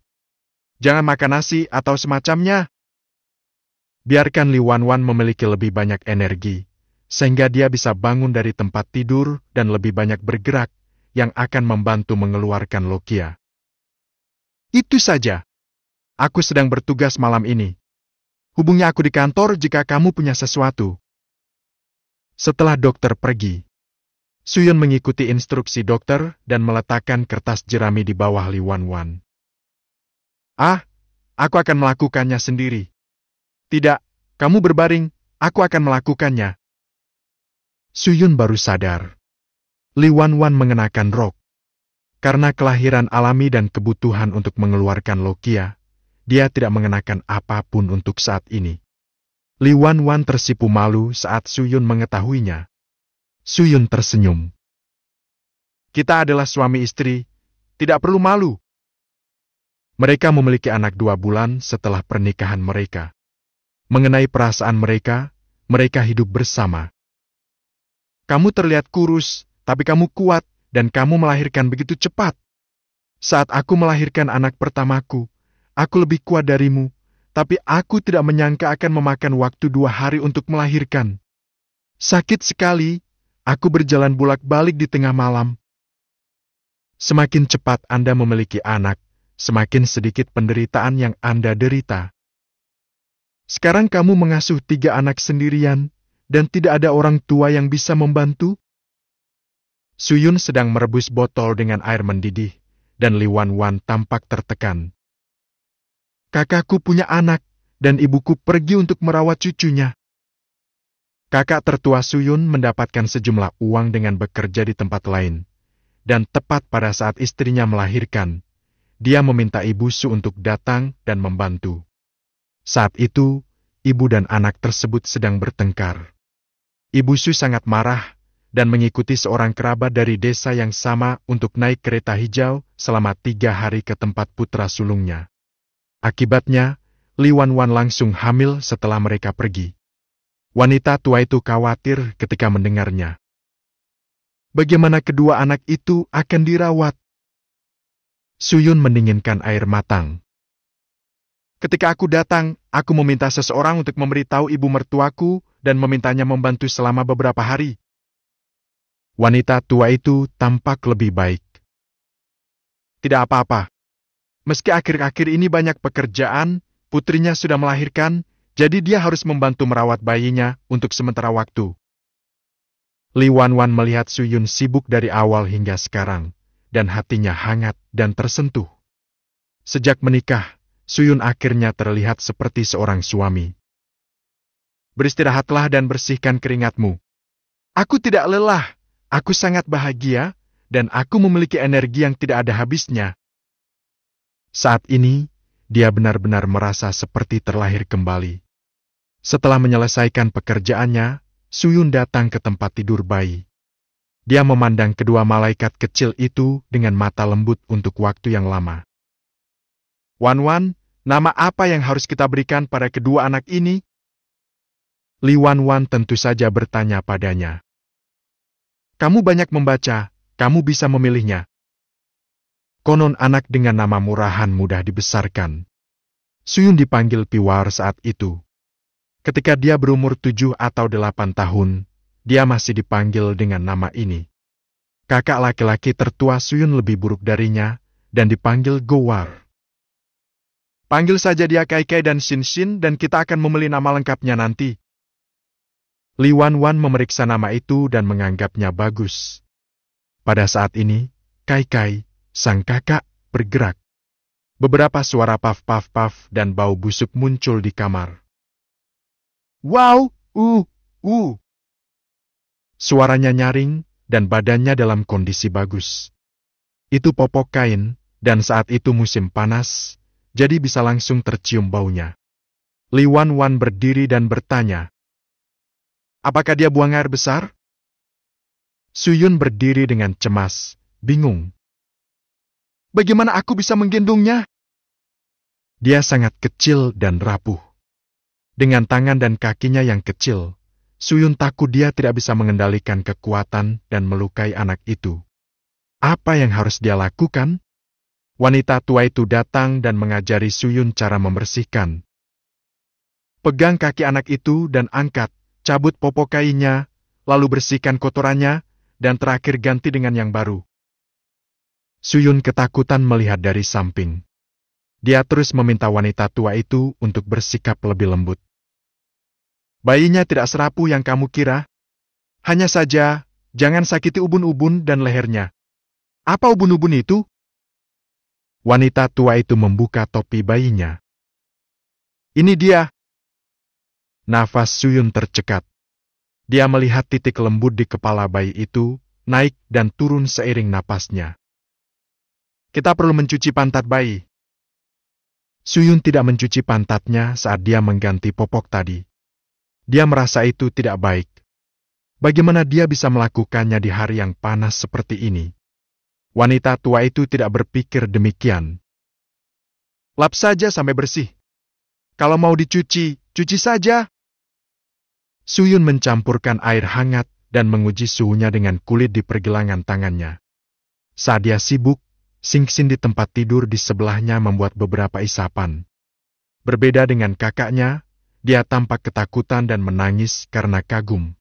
Jangan makan nasi atau semacamnya. Biarkan Li Wanwan memiliki lebih banyak energi, sehingga dia bisa bangun dari tempat tidur dan lebih banyak bergerak, yang akan membantu mengeluarkan Lokia. Itu saja. Aku sedang bertugas malam ini. Hubungi aku di kantor jika kamu punya sesuatu. Setelah dokter pergi, Suyun mengikuti instruksi dokter dan meletakkan kertas jerami di bawah Li Wanwan. Aku akan melakukannya sendiri. Tidak, kamu berbaring, aku akan melakukannya. Suyun baru sadar. Li Wanwan mengenakan rok. Karena kelahiran alami dan kebutuhan untuk mengeluarkan Lokia, dia tidak mengenakan apapun untuk saat ini. Li Wanwan tersipu malu saat Suyun mengetahuinya. Suyun tersenyum. Kita adalah suami istri, tidak perlu malu. Mereka memiliki anak 2 bulan setelah pernikahan mereka. Mengenai perasaan mereka, mereka hidup bersama. Kamu terlihat kurus, tapi kamu kuat, dan kamu melahirkan begitu cepat. Saat aku melahirkan anak pertamaku, aku lebih kuat darimu, tapi aku tidak menyangka akan memakan waktu 2 hari untuk melahirkan. Sakit sekali, aku berjalan bolak-balik di tengah malam. Semakin cepat Anda memiliki anak, semakin sedikit penderitaan yang Anda derita. Sekarang kamu mengasuh 3 anak sendirian, dan tidak ada orang tua yang bisa membantu? Suyun sedang merebus botol dengan air mendidih, dan Li Wanwan tampak tertekan. Kakakku punya anak, dan ibuku pergi untuk merawat cucunya. Kakak tertua Suyun mendapatkan sejumlah uang dengan bekerja di tempat lain, dan tepat pada saat istrinya melahirkan, dia meminta Ibu Su untuk datang dan membantu. Saat itu, ibu dan anak tersebut sedang bertengkar. Ibu Su sangat marah dan mengikuti seorang kerabat dari desa yang sama untuk naik kereta hijau selama 3 hari ke tempat putra sulungnya. Akibatnya, Li Wanwan langsung hamil setelah mereka pergi. Wanita tua itu khawatir ketika mendengarnya. Bagaimana kedua anak itu akan dirawat? Suyun mendinginkan air matang. Ketika aku datang, aku meminta seseorang untuk memberitahu ibu mertuaku dan memintanya membantu selama beberapa hari. Wanita tua itu tampak lebih baik. Tidak apa-apa. Meski akhir-akhir ini banyak pekerjaan, putrinya sudah melahirkan, jadi dia harus membantu merawat bayinya untuk sementara waktu. Li Wanwan melihat Suyun sibuk dari awal hingga sekarang, dan hatinya hangat dan tersentuh. Sejak menikah, Suyun akhirnya terlihat seperti seorang suami. Beristirahatlah dan bersihkan keringatmu. Aku tidak lelah, aku sangat bahagia, dan aku memiliki energi yang tidak ada habisnya. Saat ini, dia benar-benar merasa seperti terlahir kembali. Setelah menyelesaikan pekerjaannya, Suyun datang ke tempat tidur bayi. Dia memandang kedua malaikat kecil itu dengan mata lembut untuk waktu yang lama. Wanwan, nama apa yang harus kita berikan pada kedua anak ini? Li Wanwan tentu saja bertanya padanya. Kamu banyak membaca, kamu bisa memilihnya. Konon anak dengan nama murahan mudah dibesarkan. Suyun dipanggil Piwar saat itu. Ketika dia berumur 7 atau 8 tahun, dia masih dipanggil dengan nama ini. Kakak laki-laki tertua Suyun lebih buruk darinya, dan dipanggil Gowar. Panggil saja dia Kai-Kai dan Shin-Shin dan kita akan membeli nama lengkapnya nanti. Li Wan-Wan memeriksa nama itu dan menganggapnya bagus. Pada saat ini, Kai-Kai, sang kakak, bergerak. Beberapa suara paf-paf-paf dan bau busuk muncul di kamar. Wow, Suaranya nyaring, dan badannya dalam kondisi bagus. Itu popok kain, dan saat itu musim panas, jadi bisa langsung tercium baunya. Li Wan-Wan berdiri dan bertanya, apakah dia buang air besar? Suyun berdiri dengan cemas, bingung. Bagaimana aku bisa menggendongnya? Dia sangat kecil dan rapuh. Dengan tangan dan kakinya yang kecil, Suyun takut dia tidak bisa mengendalikan kekuatan dan melukai anak itu. Apa yang harus dia lakukan? Wanita tua itu datang dan mengajari Suyun cara membersihkan. Pegang kaki anak itu dan angkat, cabut popok kainnya, lalu bersihkan kotorannya, dan terakhir ganti dengan yang baru. Suyun ketakutan melihat dari samping. Dia terus meminta wanita tua itu untuk bersikap lebih lembut. Bayinya tidak serapuh yang kamu kira. Hanya saja, jangan sakiti ubun-ubun dan lehernya. Apa ubun-ubun itu? Wanita tua itu membuka topi bayinya. Ini dia. Nafas Suyun tercekat. Dia melihat titik lembut di kepala bayi itu, naik dan turun seiring napasnya. Kita perlu mencuci pantat bayi. Suyun tidak mencuci pantatnya saat dia mengganti popok tadi. Dia merasa itu tidak baik. Bagaimana dia bisa melakukannya di hari yang panas seperti ini? Wanita tua itu tidak berpikir demikian. Lap saja sampai bersih. Kalau mau dicuci, cuci saja. Suyun mencampurkan air hangat dan menguji suhunya dengan kulit di pergelangan tangannya. Saat dia sibuk, Shin-Shin di tempat tidur di sebelahnya membuat beberapa isapan. Berbeda dengan kakaknya, dia tampak ketakutan dan menangis karena kagum.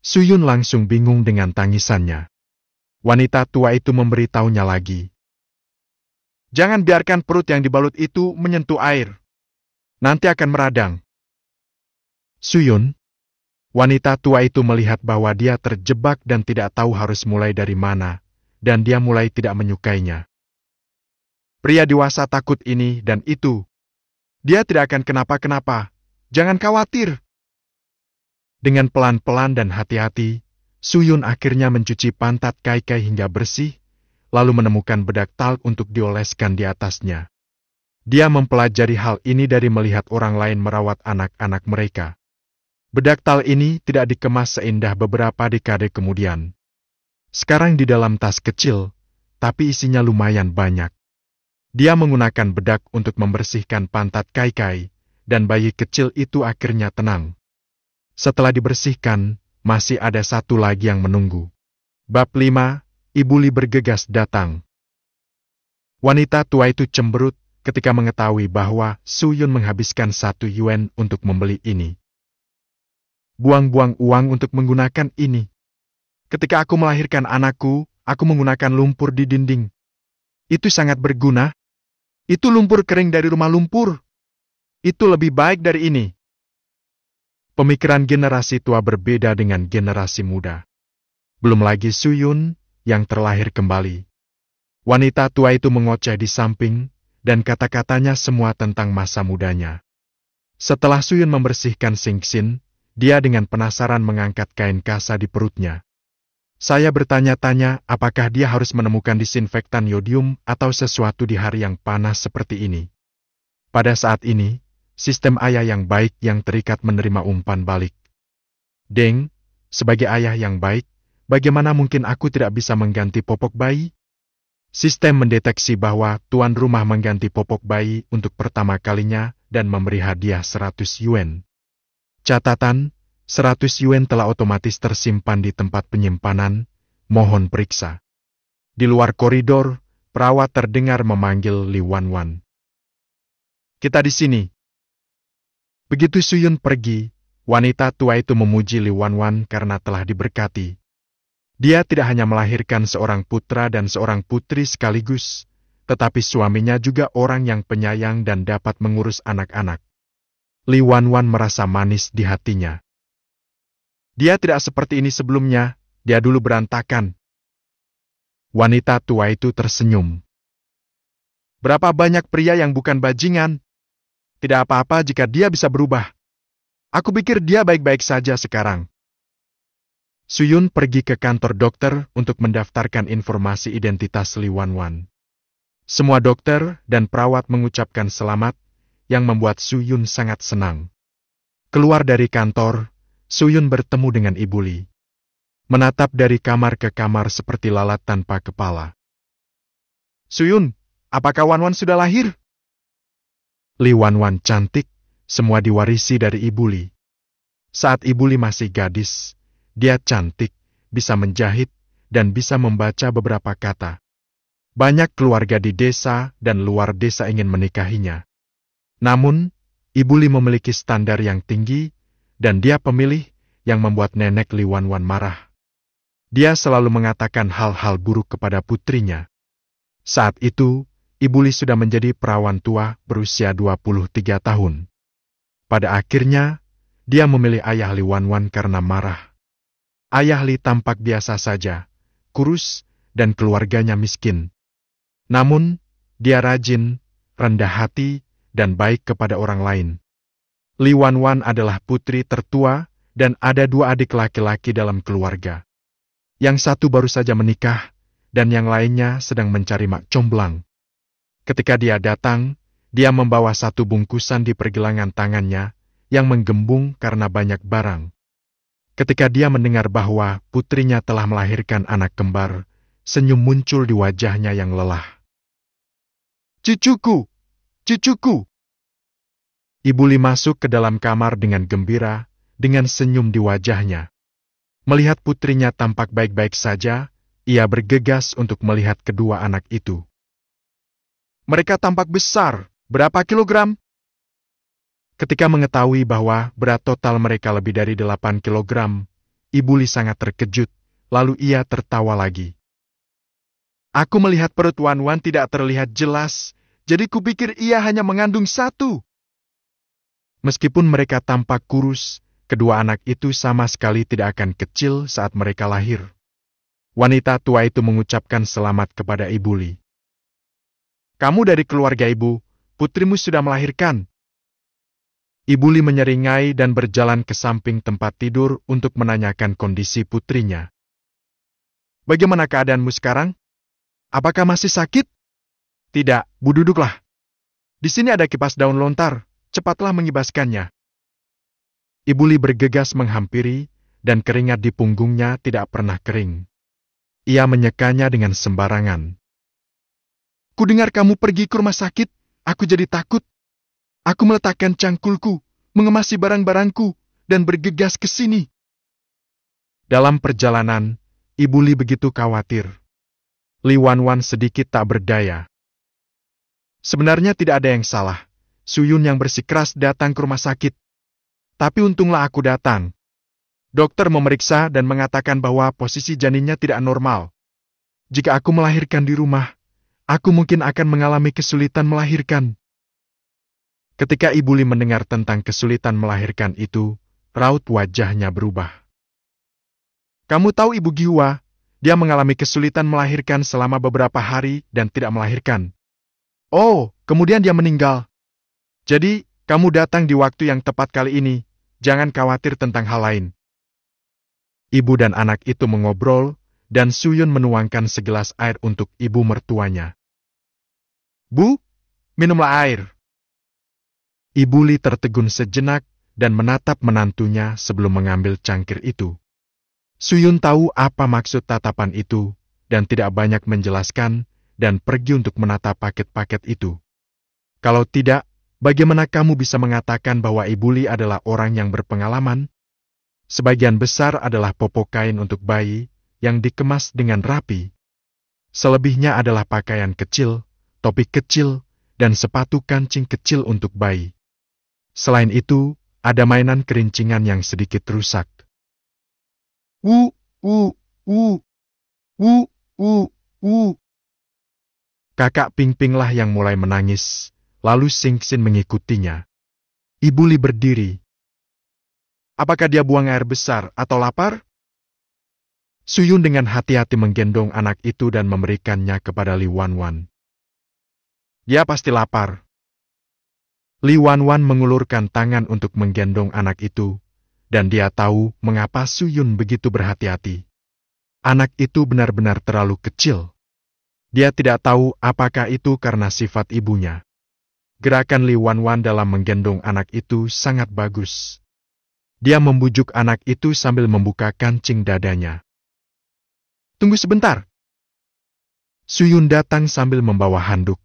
Suyun langsung bingung dengan tangisannya. Wanita tua itu memberitahunya lagi. Jangan biarkan perut yang dibalut itu menyentuh air. Nanti akan meradang. Suyun, wanita tua itu melihat bahwa dia terjebak dan tidak tahu harus mulai dari mana, dan dia mulai tidak menyukainya. Pria dewasa takut ini dan itu. Dia tidak akan kenapa-kenapa. Jangan khawatir. Dengan pelan-pelan dan hati-hati, Suyun akhirnya mencuci pantat Kai-Kai hingga bersih, lalu menemukan bedak talc untuk dioleskan di atasnya. Dia mempelajari hal ini dari melihat orang lain merawat anak-anak mereka. Bedak talc ini tidak dikemas seindah beberapa dekade kemudian. Sekarang di dalam tas kecil, tapi isinya lumayan banyak. Dia menggunakan bedak untuk membersihkan pantat Kai-Kai, dan bayi kecil itu akhirnya tenang. Setelah dibersihkan, masih ada satu lagi yang menunggu. Bab 5, Ibu Li bergegas datang. Wanita tua itu cemberut ketika mengetahui bahwa Suyun menghabiskan 1 yuan untuk membeli ini. Buang-buang uang untuk menggunakan ini. Ketika aku melahirkan anakku, aku menggunakan lumpur di dinding. Itu sangat berguna. Itu lumpur kering dari rumah lumpur. Itu lebih baik dari ini. Pemikiran generasi tua berbeda dengan generasi muda. Belum lagi Suyun yang terlahir kembali. Wanita tua itu mengoceh di samping, dan kata-katanya semua tentang masa mudanya. Setelah Suyun membersihkan Shin-Shin, dia dengan penasaran mengangkat kain kasa di perutnya. Saya bertanya-tanya apakah dia harus menemukan disinfektan yodium atau sesuatu di hari yang panas seperti ini. Pada saat ini, sistem ayah yang baik yang terikat menerima umpan balik. Deng, sebagai ayah yang baik, bagaimana mungkin aku tidak bisa mengganti popok bayi? Sistem mendeteksi bahwa tuan rumah mengganti popok bayi untuk pertama kalinya dan memberi hadiah 100 yuan. Catatan, 100 yuan telah otomatis tersimpan di tempat penyimpanan, mohon periksa. Di luar koridor, perawat terdengar memanggil Li Wan-Wan. Kita di sini. Begitu Suyun pergi, wanita tua itu memuji Li Wan-Wan karena telah diberkati. Dia tidak hanya melahirkan seorang putra dan seorang putri sekaligus, tetapi suaminya juga orang yang penyayang dan dapat mengurus anak-anak. Li Wanwan merasa manis di hatinya. Dia tidak seperti ini sebelumnya, dia dulu berantakan. Wanita tua itu tersenyum. Berapa banyak pria yang bukan bajingan? Tidak apa-apa jika dia bisa berubah. Aku pikir dia baik-baik saja sekarang. Suyun pergi ke kantor dokter untuk mendaftarkan informasi identitas Li Wanwan. Semua dokter dan perawat mengucapkan selamat, yang membuat Suyun sangat senang. Keluar dari kantor, Suyun bertemu dengan Ibu Li. Menatap dari kamar ke kamar seperti lalat tanpa kepala. Suyun, apakah Wanwan sudah lahir? Li Wanwan cantik, semua diwarisi dari Ibu Li. Saat Ibu Li masih gadis, dia cantik, bisa menjahit, dan bisa membaca beberapa kata. Banyak keluarga di desa dan luar desa ingin menikahinya. Namun, Ibu Li memiliki standar yang tinggi, dan dia pemilih yang membuat nenek Li Wanwan marah. Dia selalu mengatakan hal-hal buruk kepada putrinya. Saat itu, Ibu Li sudah menjadi perawan tua berusia 23 tahun. Pada akhirnya, dia memilih ayah Li Wanwan karena marah. Ayah Li tampak biasa saja, kurus, dan keluarganya miskin. Namun, dia rajin, rendah hati, dan baik kepada orang lain. Li Wanwan adalah putri tertua, dan ada 2 adik laki-laki dalam keluarga. Yang satu baru saja menikah, dan yang lainnya sedang mencari mak comblang. Ketika dia datang, dia membawa 1 bungkusan di pergelangan tangannya, yang menggembung karena banyak barang. Ketika dia mendengar bahwa putrinya telah melahirkan anak kembar, senyum muncul di wajahnya yang lelah. Cucuku! Cucuku! Ibu Li masuk ke dalam kamar dengan gembira, dengan senyum di wajahnya. Melihat putrinya tampak baik-baik saja, ia bergegas untuk melihat kedua anak itu. Mereka tampak besar, berapa kilogram? Ketika mengetahui bahwa berat total mereka lebih dari 8 kilogram, Ibu Li sangat terkejut, lalu ia tertawa lagi. Aku melihat perut Wanwan tidak terlihat jelas, jadi kupikir ia hanya mengandung 1. Meskipun mereka tampak kurus, kedua anak itu sama sekali tidak akan kecil saat mereka lahir. Wanita tua itu mengucapkan selamat kepada Ibu Li. Kamu dari keluarga ibu, putrimu sudah melahirkan. Ibu Li menyeringai dan berjalan ke samping tempat tidur untuk menanyakan kondisi putrinya. Bagaimana keadaanmu sekarang? Apakah masih sakit? Tidak, Bu, duduklah. Di sini ada kipas daun lontar, cepatlah mengibaskannya. Ibu Li bergegas menghampiri, dan keringat di punggungnya tidak pernah kering. Ia menyekanya dengan sembarangan. Kudengar kamu pergi ke rumah sakit, aku jadi takut. Aku meletakkan cangkulku, mengemasi barang-barangku, dan bergegas ke sini. Dalam perjalanan, Ibu Li begitu khawatir. Li Wanwan sedikit tak berdaya. Sebenarnya tidak ada yang salah. Suyun yang bersikeras datang ke rumah sakit. Tapi untunglah aku datang. Dokter memeriksa dan mengatakan bahwa posisi janinnya tidak normal. Jika aku melahirkan di rumah, aku mungkin akan mengalami kesulitan melahirkan. Ketika Ibu Li mendengar tentang kesulitan melahirkan itu, raut wajahnya berubah. Kamu tahu Ibu Giwa, dia mengalami kesulitan melahirkan selama beberapa hari dan tidak melahirkan. Oh, kemudian dia meninggal. Jadi, kamu datang di waktu yang tepat kali ini, jangan khawatir tentang hal lain. Ibu dan anak itu mengobrol, dan Suyun menuangkan segelas air untuk ibu mertuanya. Bu, minumlah air. Ibu Li tertegun sejenak dan menatap menantunya sebelum mengambil cangkir itu. Suyun tahu apa maksud tatapan itu, dan tidak banyak menjelaskan, dan pergi untuk menata paket-paket itu. Kalau tidak, bagaimana kamu bisa mengatakan bahwa Ibu Li adalah orang yang berpengalaman? Sebagian besar adalah popok kain untuk bayi yang dikemas dengan rapi. Selebihnya adalah pakaian kecil, topi kecil, dan sepatu kancing kecil untuk bayi. Selain itu, ada mainan kerincingan yang sedikit rusak. wu, wu, wu, wu. Kakak Ping lah yang mulai menangis, lalu Xingxin mengikutinya. Ibu Li berdiri. Apakah dia buang air besar atau lapar? Suyun dengan hati-hati menggendong anak itu dan memberikannya kepada Li Wanwan. Dia pasti lapar. Li Wanwan mengulurkan tangan untuk menggendong anak itu, dan dia tahu mengapa Suyun begitu berhati-hati. Anak itu benar-benar terlalu kecil. Dia tidak tahu apakah itu karena sifat ibunya. Gerakan Li Wanwan dalam menggendong anak itu sangat bagus. Dia membujuk anak itu sambil membuka kancing dadanya. Tunggu sebentar. Suyun datang sambil membawa handuk.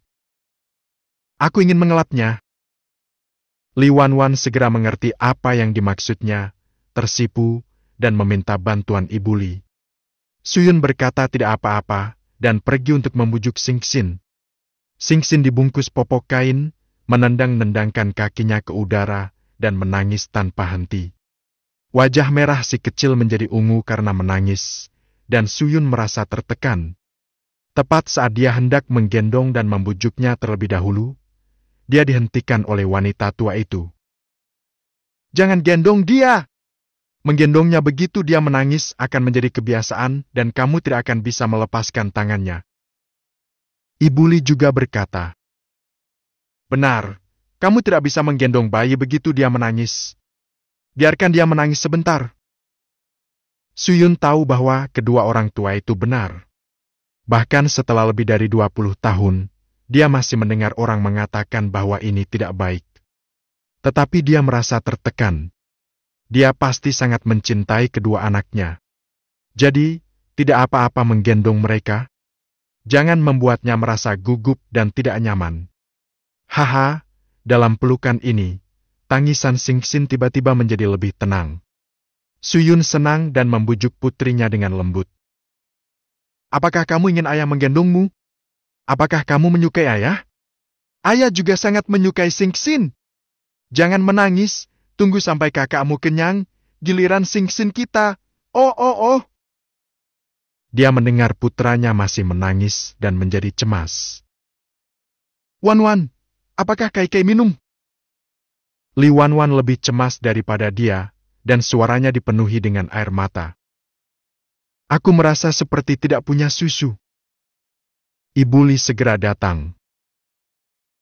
Aku ingin mengelapnya. Li Wanwan segera mengerti apa yang dimaksudnya, tersipu, dan meminta bantuan Ibu Li. Suyun berkata tidak apa-apa, dan pergi untuk membujuk Xingxin. Xingxin dibungkus popok kain, menendang-nendangkan kakinya ke udara, dan menangis tanpa henti. Wajah merah si kecil menjadi ungu karena menangis, dan Suyun merasa tertekan. Tepat saat dia hendak menggendong dan membujuknya terlebih dahulu, dia dihentikan oleh wanita tua itu. Jangan gendong dia! Menggendongnya begitu dia menangis akan menjadi kebiasaan dan kamu tidak akan bisa melepaskan tangannya. Ibu Li juga berkata, benar, kamu tidak bisa menggendong bayi begitu dia menangis. Biarkan dia menangis sebentar. Suyun tahu bahwa kedua orang tua itu benar. Bahkan setelah lebih dari 20 tahun, dia masih mendengar orang mengatakan bahwa ini tidak baik. Tetapi dia merasa tertekan. Dia pasti sangat mencintai kedua anaknya. Jadi, tidak apa-apa menggendong mereka. Jangan membuatnya merasa gugup dan tidak nyaman. Haha, dalam pelukan ini, tangisan Xingxin tiba-tiba menjadi lebih tenang. Suyun senang dan membujuk putrinya dengan lembut. Apakah kamu ingin ayah menggendongmu? Apakah kamu menyukai ayah? Ayah juga sangat menyukai Xingxin. Jangan menangis, tunggu sampai kakakmu kenyang, giliran Xingxin kita. Oh, oh, oh. Dia mendengar putranya masih menangis dan menjadi cemas. Wanwan, apakah Kai minum? Li Wanwan lebih cemas daripada dia, dan suaranya dipenuhi dengan air mata. Aku merasa seperti tidak punya susu. Ibu Li segera datang.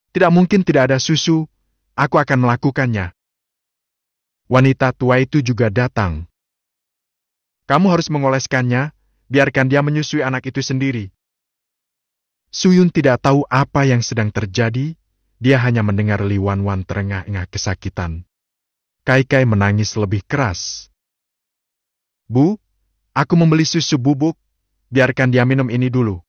Tidak mungkin tidak ada susu, aku akan melakukannya. Wanita tua itu juga datang. Kamu harus mengoleskannya, biarkan dia menyusui anak itu sendiri. Suyun tidak tahu apa yang sedang terjadi, dia hanya mendengar Li Wanwan terengah-engah kesakitan. Kai menangis lebih keras. Bu, aku membeli susu bubuk, biarkan dia minum ini dulu.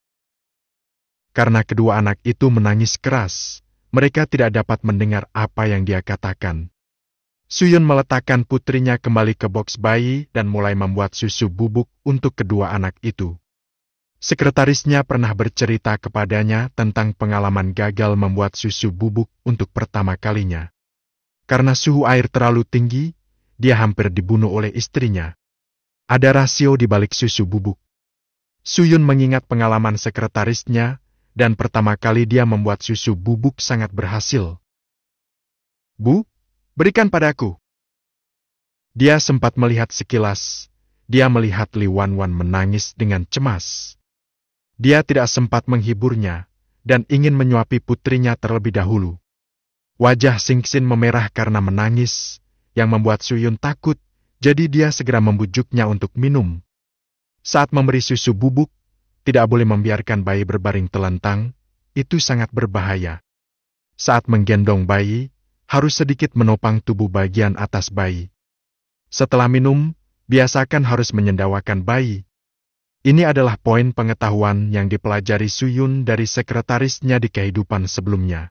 Karena kedua anak itu menangis keras, mereka tidak dapat mendengar apa yang dia katakan. Suyun meletakkan putrinya kembali ke boks bayi dan mulai membuat susu bubuk untuk kedua anak itu. Sekretarisnya pernah bercerita kepadanya tentang pengalaman gagal membuat susu bubuk untuk pertama kalinya. Karena suhu air terlalu tinggi, dia hampir dibunuh oleh istrinya. Ada rasio di balik susu bubuk. Suyun mengingat pengalaman sekretarisnya, dan pertama kali dia membuat susu bubuk sangat berhasil. Bu, berikan padaku. Dia sempat melihat sekilas. Dia melihat Li Wanwan menangis dengan cemas. Dia tidak sempat menghiburnya, dan ingin menyuapi putrinya terlebih dahulu. Wajah Xingxin memerah karena menangis, yang membuat Suyun takut, jadi dia segera membujuknya untuk minum. Saat memberi susu bubuk, tidak boleh membiarkan bayi berbaring telentang, itu sangat berbahaya. Saat menggendong bayi, harus sedikit menopang tubuh bagian atas bayi. Setelah minum, biasakan harus menyendawakan bayi. Ini adalah poin pengetahuan yang dipelajari Suyun dari sekretarisnya di kehidupan sebelumnya.